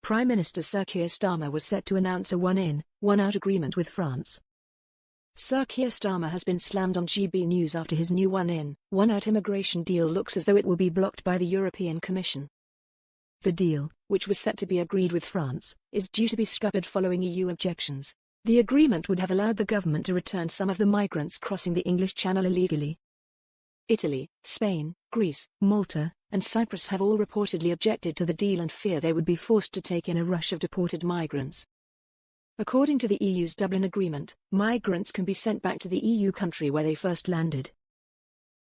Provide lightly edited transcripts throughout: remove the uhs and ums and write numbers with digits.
Prime Minister Sir Keir Starmer was set to announce a one-in, one-out agreement with France. Sir Keir Starmer has been slammed on GB News after his new one-in, one-out immigration deal looks as though it will be blocked by the European Commission. The deal, which was set to be agreed with France, is due to be scuppered following EU objections. The agreement would have allowed the government to return some of the migrants crossing the English Channel illegally. Italy, Spain, Greece, Malta, and Cyprus have all reportedly objected to the deal and fear they would be forced to take in a rush of deported migrants. According to the EU's Dublin Agreement, migrants can be sent back to the EU country where they first landed.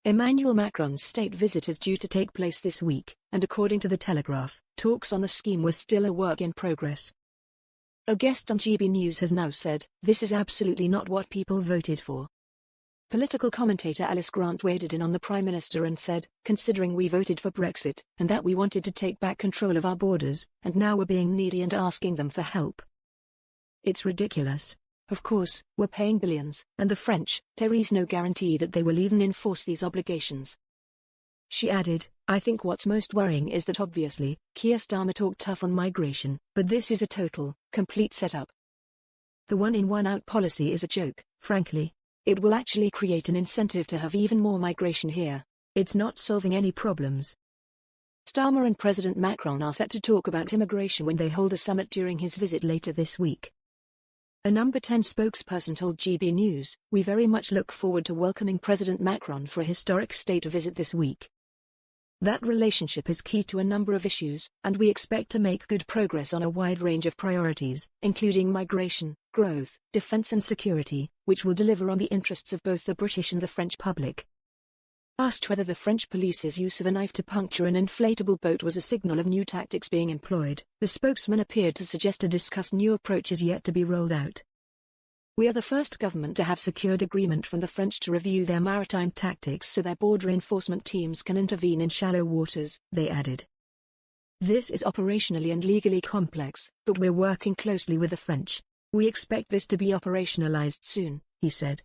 Emmanuel Macron's state visit is due to take place this week, and according to The Telegraph, talks on the scheme were still a work in progress. A guest on GB News has now said, "This is absolutely not what people voted for." Political commentator Alice Grant waded in on the Prime Minister and said, "Considering we voted for Brexit, and that we wanted to take back control of our borders, and now we're being needy and asking them for help. It's ridiculous. Of course, we're paying billions, and the French, there is no guarantee that they will even enforce these obligations." She added, "I think what's most worrying is that obviously, Keir Starmer talked tough on migration, but this is a total, complete setup. The one-in one-out policy is a joke, frankly. It will actually create an incentive to have even more migration here. It's not solving any problems." Starmer and President Macron are set to talk about immigration when they hold a summit during his visit later this week. A Number 10 spokesperson told GB News, "We very much look forward to welcoming President Macron for a historic state visit this week. That relationship is key to a number of issues, and we expect to make good progress on a wide range of priorities, including migration, growth, defense and security, which will deliver on the interests of both the British and the French public." Asked whether the French police's use of a knife to puncture an inflatable boat was a signal of new tactics being employed, the spokesman appeared to suggest to discuss new approaches yet to be rolled out. "We are the first government to have secured agreement from the French to review their maritime tactics so their border enforcement teams can intervene in shallow waters," they added. "This is operationally and legally complex, but we're working closely with the French. We expect this to be operationalized soon," he said.